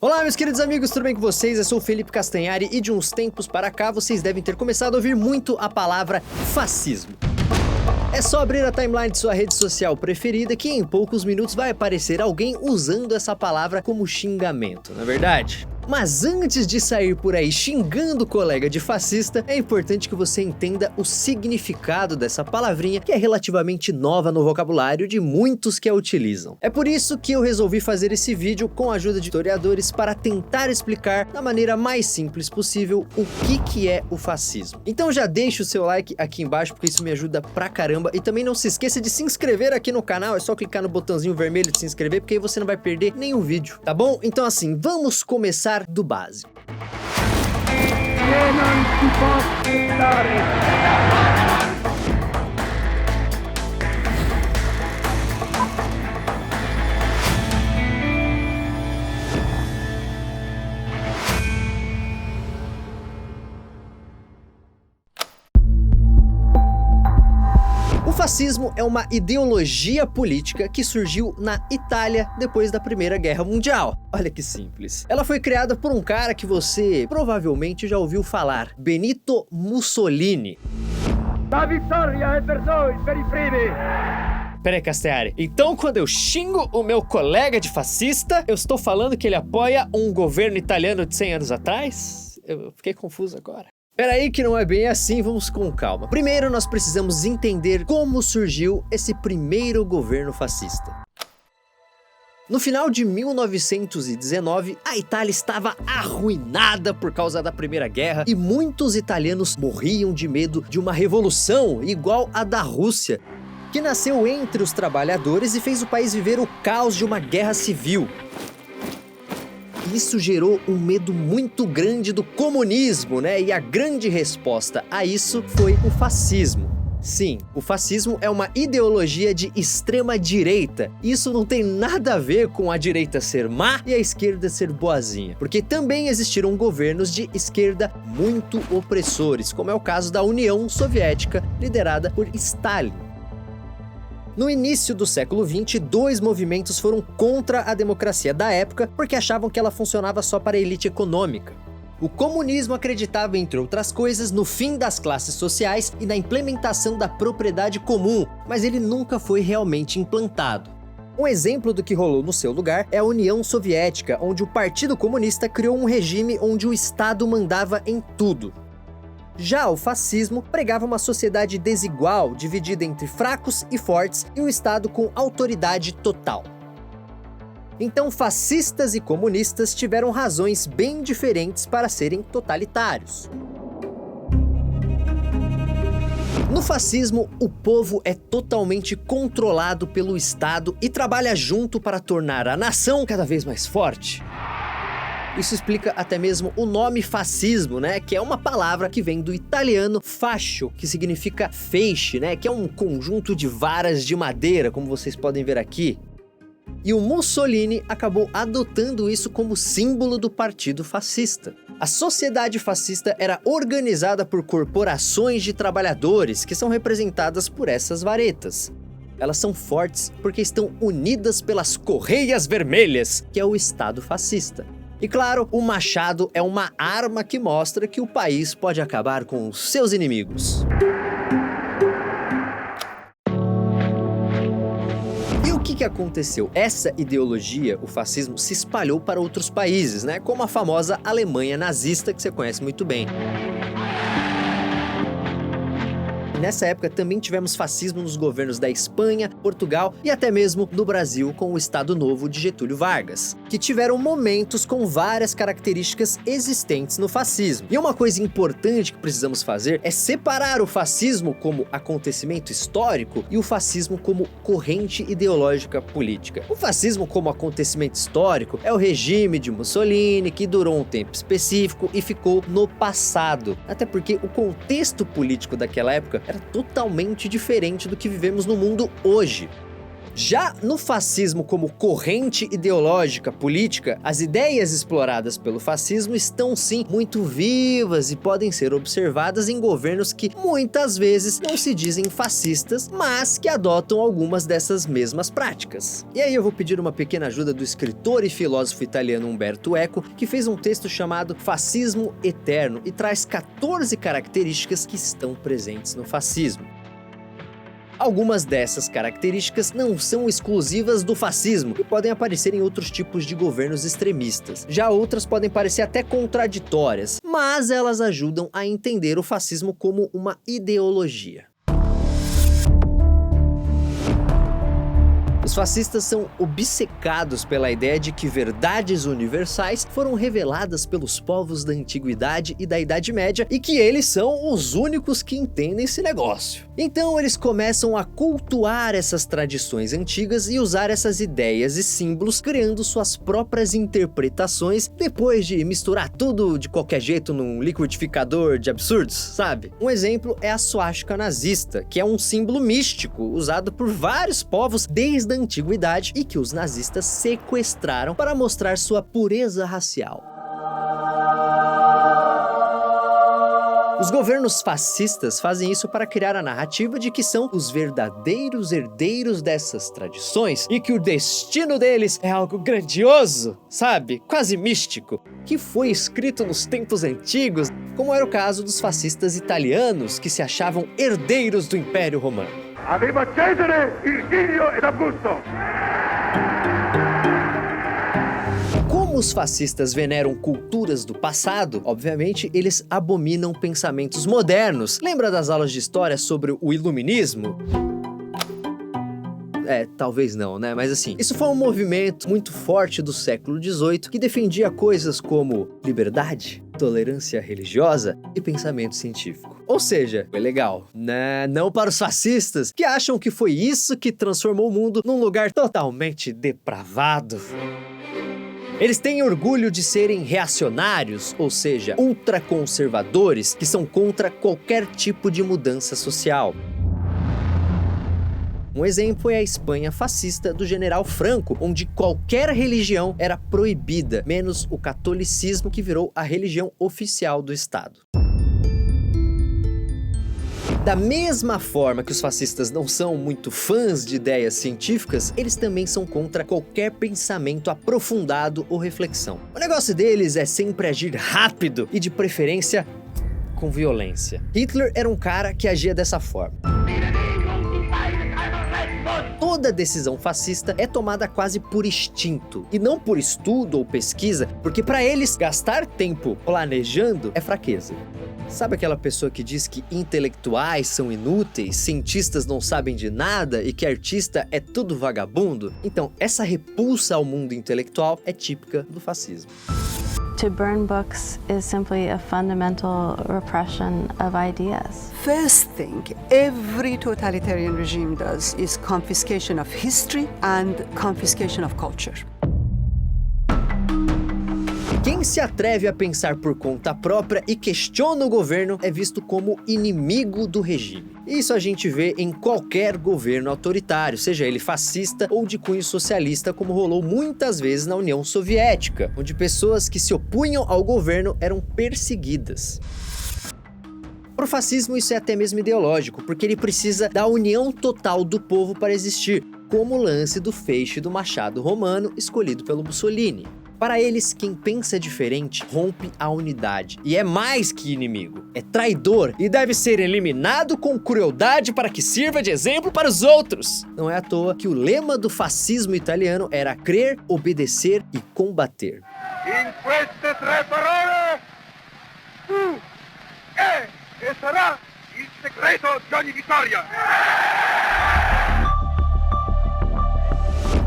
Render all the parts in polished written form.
Olá, meus queridos amigos, tudo bem com vocês? Eu sou o Felipe Castanhari e de uns tempos para cá vocês devem ter começado a ouvir muito a palavra fascismo. É só abrir a timeline de sua rede social preferida que em poucos minutos vai aparecer alguém usando essa palavra como xingamento, não é verdade? Mas antes de sair por aí xingando o colega de fascista, é importante que você entenda o significado dessa palavrinha, que é relativamente nova no vocabulário de muitos que a utilizam. É por isso que eu resolvi fazer esse vídeo com a ajuda de historiadores para tentar explicar da maneira mais simples possível o que é o fascismo. Então já deixa o seu like aqui embaixo, porque isso me ajuda pra caramba. E também não se esqueça de se inscrever aqui no canal, é só clicar no botãozinho vermelho de se inscrever, porque aí você não vai perder nenhum vídeo, tá bom? Então assim, vamos começar do básico. O fascismo é uma ideologia política que surgiu na Itália depois da Primeira Guerra Mundial. Olha que simples. Ela foi criada por um cara que você provavelmente já ouviu falar, Benito Mussolini. La vittoria è per noi, per i primi! Peraí, Castanhari, então quando eu xingo o meu colega de fascista, eu estou falando que ele apoia um governo italiano de 100 anos atrás? Eu fiquei confuso agora. Peraí que não é bem assim, vamos com calma. Primeiro nós precisamos entender como surgiu esse primeiro governo fascista. No final de 1919, a Itália estava arruinada por causa da Primeira Guerra e muitos italianos morriam de medo de uma revolução igual a da Rússia, que nasceu entre os trabalhadores e fez o país viver o caos de uma guerra civil. Isso gerou um medo muito grande do comunismo, né? E a grande resposta a isso foi o fascismo. Sim, o fascismo é uma ideologia de extrema direita. Isso não tem nada a ver com a direita ser má e a esquerda ser boazinha, porque também existiram governos de esquerda muito opressores, como é o caso da União Soviética, liderada por Stalin. No início do século XX, dois movimentos foram contra a democracia da época porque achavam que ela funcionava só para a elite econômica. O comunismo acreditava, entre outras coisas, no fim das classes sociais e na implementação da propriedade comum, mas ele nunca foi realmente implantado. Um exemplo do que rolou no seu lugar é a União Soviética, onde o Partido Comunista criou um regime onde o Estado mandava em tudo. Já o fascismo pregava uma sociedade desigual, dividida entre fracos e fortes, e um Estado com autoridade total. Então, fascistas e comunistas tiveram razões bem diferentes para serem totalitários. No fascismo, o povo é totalmente controlado pelo Estado e trabalha junto para tornar a nação cada vez mais forte. Isso explica até mesmo o nome fascismo, né? Que é uma palavra que vem do italiano fascio, que significa feixe, né? Que é um conjunto de varas de madeira, como vocês podem ver aqui. E o Mussolini acabou adotando isso como símbolo do partido fascista. A sociedade fascista era organizada por corporações de trabalhadores, que são representadas por essas varetas. Elas são fortes porque estão unidas pelas correias vermelhas, que é o Estado fascista. E claro, o machado é uma arma que mostra que o país pode acabar com os seus inimigos. E o que aconteceu? Essa ideologia, o fascismo, se espalhou para outros países, né? Como a famosa Alemanha nazista, que você conhece muito bem. Nessa época também tivemos fascismo nos governos da Espanha, Portugal e até mesmo no Brasil com o Estado Novo de Getúlio Vargas, que tiveram momentos com várias características existentes no fascismo. E uma coisa importante que precisamos fazer é separar o fascismo como acontecimento histórico e o fascismo como corrente ideológica política. O fascismo como acontecimento histórico é o regime de Mussolini, que durou um tempo específico e ficou no passado, até porque o contexto político daquela época era totalmente diferente do que vivemos no mundo hoje. Já no fascismo como corrente ideológica, política, as ideias exploradas pelo fascismo estão sim muito vivas e podem ser observadas em governos que muitas vezes não se dizem fascistas, mas que adotam algumas dessas mesmas práticas. E aí eu vou pedir uma pequena ajuda do escritor e filósofo italiano Umberto Eco, que fez um texto chamado Fascismo Eterno e traz 14 características que estão presentes no fascismo. Algumas dessas características não são exclusivas do fascismo e podem aparecer em outros tipos de governos extremistas. Já outras podem parecer até contraditórias, mas elas ajudam a entender o fascismo como uma ideologia. Os fascistas são obcecados pela ideia de que verdades universais foram reveladas pelos povos da Antiguidade e da Idade Média e que eles são os únicos que entendem esse negócio. Então eles começam a cultuar essas tradições antigas e usar essas ideias e símbolos, criando suas próprias interpretações depois de misturar tudo de qualquer jeito num liquidificador de absurdos, sabe? Um exemplo é a suástica nazista, que é um símbolo místico usado por vários povos desde a Antiguidade e que os nazistas sequestraram para mostrar sua pureza racial. Os governos fascistas fazem isso para criar a narrativa de que são os verdadeiros herdeiros dessas tradições e que o destino deles é algo grandioso, sabe? Quase místico, que foi escrito nos tempos antigos, como era o caso dos fascistas italianos que se achavam herdeiros do Império Romano. Aveva Cesare, Virgilio ed Augusto. Como os fascistas veneram culturas do passado, obviamente eles abominam pensamentos modernos. Lembra das aulas de história sobre o iluminismo? Talvez não, né? Mas assim, isso foi um movimento muito forte do século XVIII que defendia coisas como liberdade, tolerância religiosa e pensamento científico. Ou seja, foi legal, né? Não para os fascistas, que acham que foi isso que transformou o mundo num lugar totalmente depravado. Eles têm orgulho de serem reacionários, ou seja, ultraconservadores, que são contra qualquer tipo de mudança social. Um exemplo foi a Espanha fascista do general Franco, onde qualquer religião era proibida, menos o catolicismo, que virou a religião oficial do Estado. Da mesma forma que os fascistas não são muito fãs de ideias científicas, eles também são contra qualquer pensamento aprofundado ou reflexão. O negócio deles é sempre agir rápido e, de preferência, com violência. Hitler era um cara que agia dessa forma. Toda decisão fascista é tomada quase por instinto, e não por estudo ou pesquisa, porque para eles, gastar tempo planejando é fraqueza. Sabe aquela pessoa que diz que intelectuais são inúteis, cientistas não sabem de nada e que artista é tudo vagabundo? Então, essa repulsa ao mundo intelectual é típica do fascismo. To burn books is simply a fundamental repression of ideas. First thing every totalitarian regime does is confiscation of history and confiscation of culture. Quem se atreve a pensar por conta própria e questiona o governo é visto como inimigo do regime. Isso a gente vê em qualquer governo autoritário, seja ele fascista ou de cunho socialista, como rolou muitas vezes na União Soviética, onde pessoas que se opunham ao governo eram perseguidas. Para o fascismo isso é até mesmo ideológico, porque ele precisa da união total do povo para existir, como o lance do feixe do machado romano escolhido pelo Mussolini. Para eles, quem pensa diferente rompe a unidade e é mais que inimigo, é traidor e deve ser eliminado com crueldade para que sirva de exemplo para os outros. Não é à toa que o lema do fascismo italiano era crer, obedecer e combater. In queste tre parole, tu è e sarà il segreto di ogni vittoria.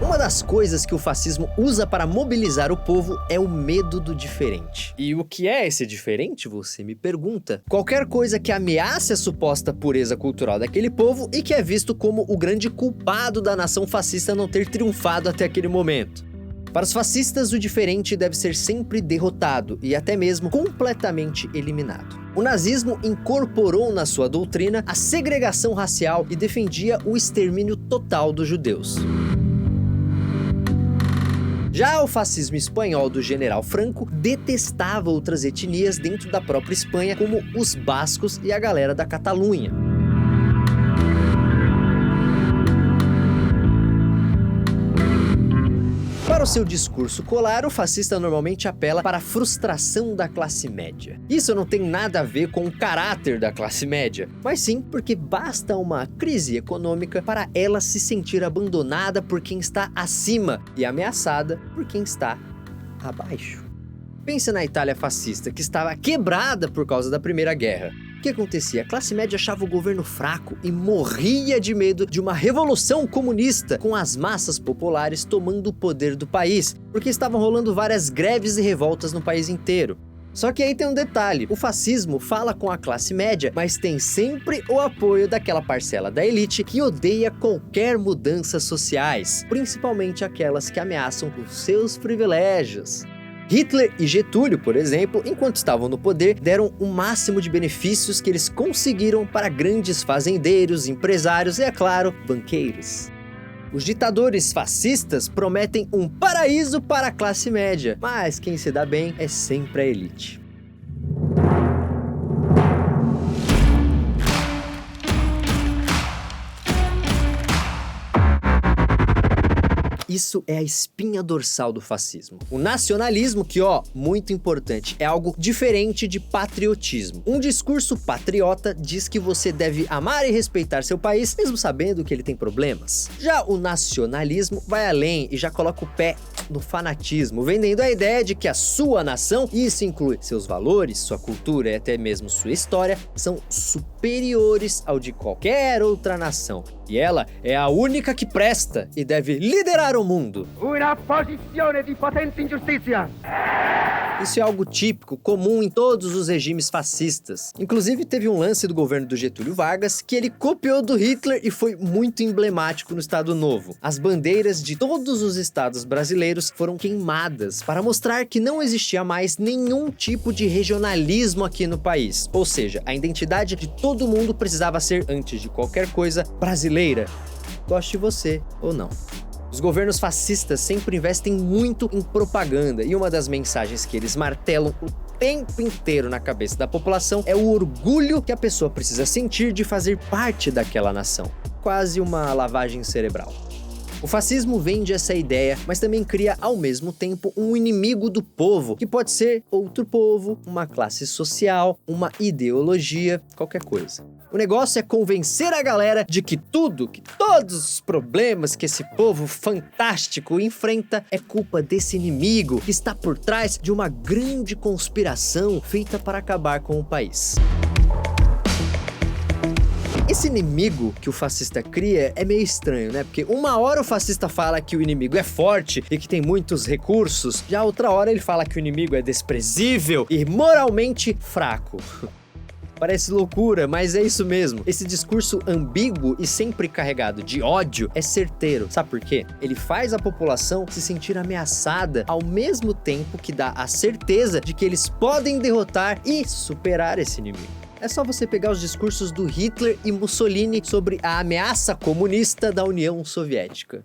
Uma das coisas que o fascismo usa para mobilizar o povo é o medo do diferente. E o que é esse diferente, você me pergunta? Qualquer coisa que ameace a suposta pureza cultural daquele povo e que é visto como o grande culpado da nação fascista não ter triunfado até aquele momento. Para os fascistas, o diferente deve ser sempre derrotado e até mesmo completamente eliminado. O nazismo incorporou na sua doutrina a segregação racial e defendia o extermínio total dos judeus. Já o fascismo espanhol do general Franco detestava outras etnias dentro da própria Espanha, como os bascos e a galera da Catalunha. Para o seu discurso colar, o fascista normalmente apela para a frustração da classe média. Isso não tem nada a ver com o caráter da classe média, mas sim porque basta uma crise econômica para ela se sentir abandonada por quem está acima e ameaçada por quem está abaixo. Pense na Itália fascista, que estava quebrada por causa da Primeira Guerra. O que acontecia? A classe média achava o governo fraco e morria de medo de uma revolução comunista, com as massas populares tomando o poder do país, porque estavam rolando várias greves e revoltas no país inteiro. Só que aí tem um detalhe, o fascismo fala com a classe média, mas tem sempre o apoio daquela parcela da elite que odeia qualquer mudanças sociais, principalmente aquelas que ameaçam os seus privilégios. Hitler e Getúlio, por exemplo, enquanto estavam no poder, deram o máximo de benefícios que eles conseguiram para grandes fazendeiros, empresários e, é claro, banqueiros. Os ditadores fascistas prometem um paraíso para a classe média, mas quem se dá bem é sempre a elite. Isso é a espinha dorsal do fascismo. O nacionalismo, que muito importante, é algo diferente de patriotismo. Um discurso patriota diz que você deve amar e respeitar seu país, mesmo sabendo que ele tem problemas. Já o nacionalismo vai além e já coloca o pé no fanatismo, vendendo a ideia de que a sua nação, e isso inclui seus valores, sua cultura e até mesmo sua história, são superiores ao de qualquer outra nação. E ela é a única que presta e deve liderar o mundo. Una posizione di potente ingiustizia. Isso é algo típico, comum em todos os regimes fascistas. Inclusive, teve um lance do governo do Getúlio Vargas que ele copiou do Hitler e foi muito emblemático no Estado Novo. As bandeiras de todos os estados brasileiros foram queimadas para mostrar que não existia mais nenhum tipo de regionalismo aqui no país. Ou seja, a identidade de todo mundo precisava ser, antes de qualquer coisa, brasileira. Goste você ou não. Os governos fascistas sempre investem muito em propaganda e uma das mensagens que eles martelam o tempo inteiro na cabeça da população é o orgulho que a pessoa precisa sentir de fazer parte daquela nação. Quase uma lavagem cerebral. O fascismo vende essa ideia, mas também cria ao mesmo tempo um inimigo do povo, que pode ser outro povo, uma classe social, uma ideologia, qualquer coisa. O negócio é convencer a galera de que todos os problemas que esse povo fantástico enfrenta é culpa desse inimigo que está por trás de uma grande conspiração feita para acabar com o país. Esse inimigo que o fascista cria é meio estranho, né? Porque uma hora o fascista fala que o inimigo é forte e que tem muitos recursos, já outra hora ele fala que o inimigo é desprezível e moralmente fraco. Parece loucura, mas é isso mesmo. Esse discurso ambíguo e sempre carregado de ódio é certeiro. Sabe por quê? Ele faz a população se sentir ameaçada ao mesmo tempo que dá a certeza de que eles podem derrotar e superar esse inimigo. É só você pegar os discursos do Hitler e Mussolini sobre a ameaça comunista da União Soviética.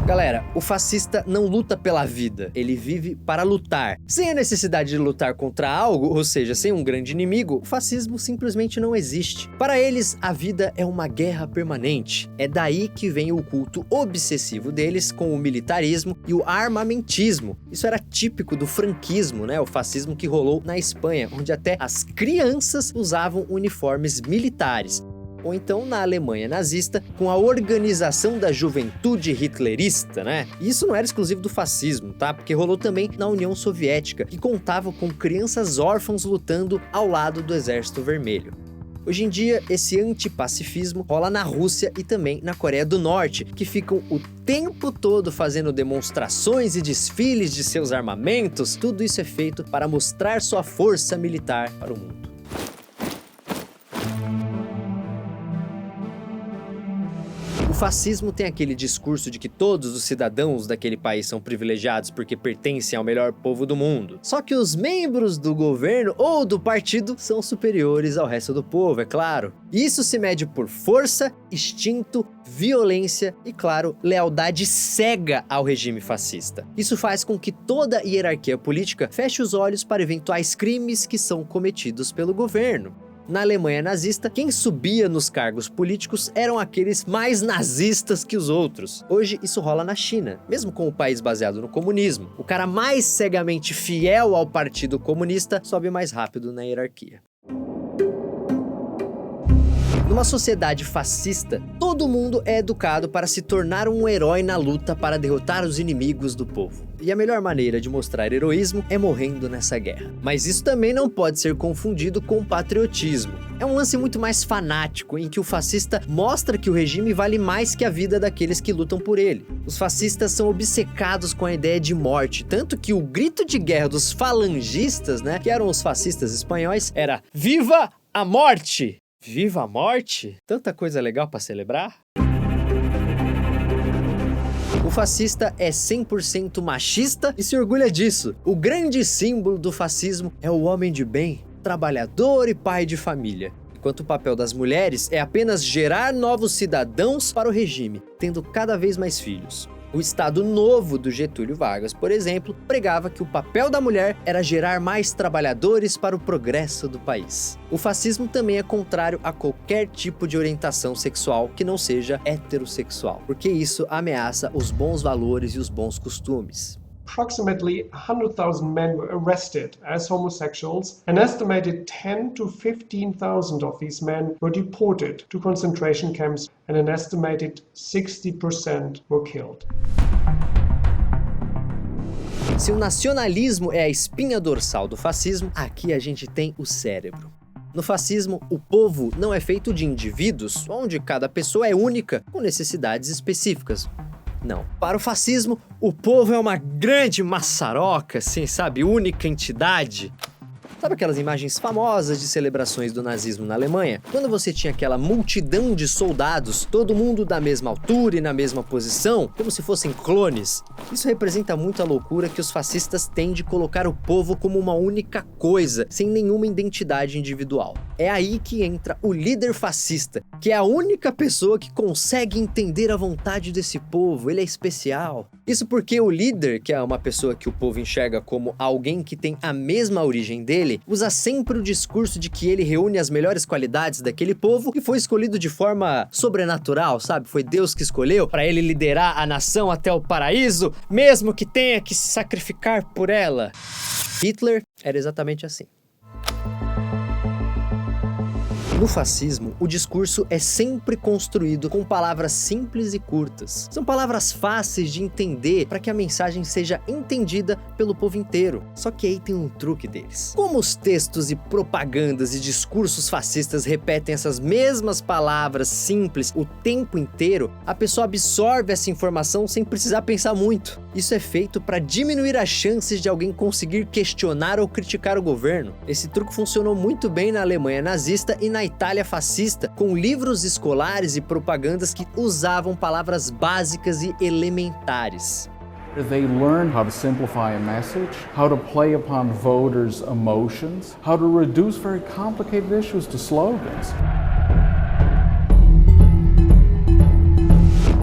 Galera, o fascista não luta pela vida, ele vive para lutar. Sem a necessidade de lutar contra algo, ou seja, sem um grande inimigo, o fascismo simplesmente não existe. Para eles, a vida é uma guerra permanente. É daí que vem o culto obsessivo deles com o militarismo e o armamentismo. Isso era típico do franquismo, né? O fascismo que rolou na Espanha, onde até as crianças usavam uniformes militares. Ou então na Alemanha nazista, com a organização da juventude hitlerista, né? E isso não era exclusivo do fascismo, tá? Porque rolou também na União Soviética, que contava com crianças órfãos lutando ao lado do Exército Vermelho. Hoje em dia, esse antipacifismo rola na Rússia e também na Coreia do Norte, que ficam o tempo todo fazendo demonstrações e desfiles de seus armamentos. Tudo isso é feito para mostrar sua força militar para o mundo. fascismo tem aquele discurso de que todos os cidadãos daquele país são privilegiados porque pertencem ao melhor povo do mundo. Só que os membros do governo ou do partido são superiores ao resto do povo, é claro. E isso se mede por força, instinto, violência e, claro, lealdade cega ao regime fascista. Isso faz com que toda a hierarquia política feche os olhos para eventuais crimes que são cometidos pelo governo. Na Alemanha nazista, quem subia nos cargos políticos eram aqueles mais nazistas que os outros. Hoje isso rola na China, mesmo com o país baseado no comunismo. O cara mais cegamente fiel ao Partido Comunista sobe mais rápido na hierarquia. Numa sociedade fascista, todo mundo é educado para se tornar um herói na luta para derrotar os inimigos do povo. E a melhor maneira de mostrar heroísmo é morrendo nessa guerra. Mas isso também não pode ser confundido com patriotismo. É um lance muito mais fanático, em que o fascista mostra que o regime vale mais que a vida daqueles que lutam por ele. Os fascistas são obcecados com a ideia de morte, tanto que o grito de guerra dos falangistas, que eram os fascistas espanhóis, era "Viva a morte!" Viva a morte? Tanta coisa legal para celebrar? O fascista é 100% machista e se orgulha disso. O grande símbolo do fascismo é o homem de bem, trabalhador e pai de família. Enquanto o papel das mulheres é apenas gerar novos cidadãos para o regime, tendo cada vez mais filhos. O Estado Novo do Getúlio Vargas, por exemplo, pregava que o papel da mulher era gerar mais trabalhadores para o progresso do país. O fascismo também é contrário a qualquer tipo de orientação sexual que não seja heterossexual, porque isso ameaça os bons valores e os bons costumes. Approximately 100,000 men were arrested as homosexuals. An estimated 10 to 15,000 of these men were deported to concentration camps, and an estimated 60% were killed. Se o nacionalismo é a espinha dorsal do fascismo, aqui a gente tem o cérebro. No fascismo, o povo não é feito de indivíduos, onde cada pessoa é única, com necessidades específicas. Não. Para o fascismo, o povo é uma grande maçaroca, assim, sabe? Única entidade. Sabe aquelas imagens famosas de celebrações do nazismo na Alemanha? Quando você tinha aquela multidão de soldados, todo mundo da mesma altura e na mesma posição, como se fossem clones. Isso representa muito a loucura que os fascistas têm de colocar o povo como uma única coisa, sem nenhuma identidade individual. É aí que entra o líder fascista, que é a única pessoa que consegue entender a vontade desse povo, ele é especial. Isso porque o líder, que é uma pessoa que o povo enxerga como alguém que tem a mesma origem dele, usa sempre o discurso de que ele reúne as melhores qualidades daquele povo e foi escolhido de forma sobrenatural, sabe? Foi Deus que escolheu para ele liderar a nação até o paraíso, mesmo que tenha que se sacrificar por ela. Hitler era exatamente assim. No fascismo, o discurso é sempre construído com palavras simples e curtas. São palavras fáceis de entender para que a mensagem seja entendida pelo povo inteiro. Só que aí tem um truque deles. Como os textos e propagandas e discursos fascistas repetem essas mesmas palavras simples o tempo inteiro, a pessoa absorve essa informação sem precisar pensar muito. Isso é feito para diminuir as chances de alguém conseguir questionar ou criticar o governo. Esse truque funcionou muito bem na Alemanha nazista e na Itália fascista, com livros escolares e propagandas que usavam palavras básicas e elementares. They learn how to simplify a message, how to play upon voters' emotions, how to reduce very complicated issues to slogans.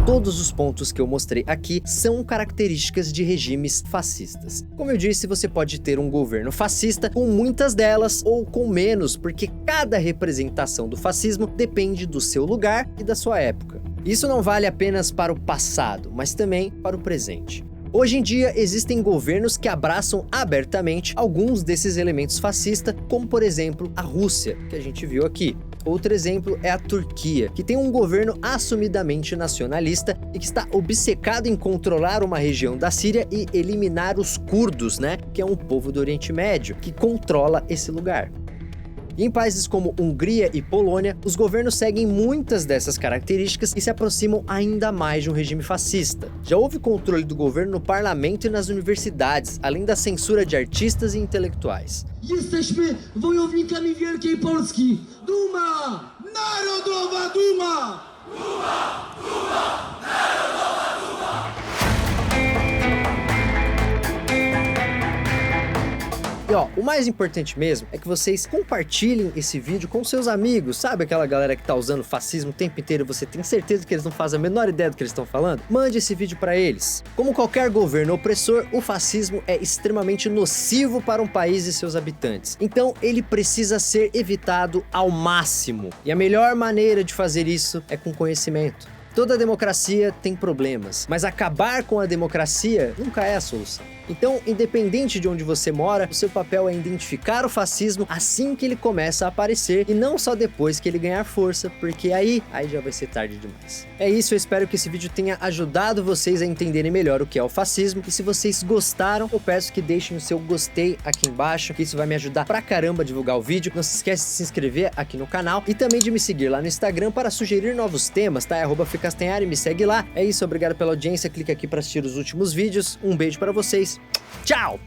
Todos os pontos que eu mostrei aqui são características de regimes fascistas. Como eu disse, você pode ter um governo fascista com muitas delas ou com menos, porque cada representação do fascismo depende do seu lugar e da sua época. Isso não vale apenas para o passado, mas também para o presente. Hoje em dia, existem governos que abraçam abertamente alguns desses elementos fascistas, como por exemplo a Rússia, que a gente viu aqui. Outro exemplo é a Turquia, que tem um governo assumidamente nacionalista e que está obcecado em controlar uma região da Síria e eliminar os curdos, que é um povo do Oriente Médio, que controla esse lugar. E em países como Hungria e Polônia, os governos seguem muitas dessas características e se aproximam ainda mais de um regime fascista. Já houve controle do governo no parlamento e nas universidades, além da censura de artistas e intelectuais. Jesteśmy wojownikami Wielkiej Polski! Duma! Narodowa Duma! E ó, o mais importante mesmo é que vocês compartilhem esse vídeo com seus amigos, sabe aquela galera que tá usando fascismo o tempo inteiro e você tem certeza que eles não fazem a menor ideia do que eles estão falando? Mande esse vídeo pra eles. Como qualquer governo opressor, o fascismo é extremamente nocivo para um país e seus habitantes. Então ele precisa ser evitado ao máximo. E a melhor maneira de fazer isso é com conhecimento. Toda democracia tem problemas, mas acabar com a democracia nunca é a solução. Então, independente de onde você mora, o seu papel é identificar o fascismo assim que ele começa a aparecer e não só depois que ele ganhar força, porque aí já vai ser tarde demais. É isso, eu espero que esse vídeo tenha ajudado vocês a entenderem melhor o que é o fascismo, e se vocês gostaram, eu peço que deixem o seu gostei aqui embaixo, que isso vai me ajudar pra caramba a divulgar o vídeo. Não se esquece de se inscrever aqui no canal e também de me seguir lá no Instagram para sugerir novos temas, tá? @ficastanhari, me segue lá. É isso, obrigado pela audiência, clica aqui para assistir os últimos vídeos. Um beijo para vocês. Tchau!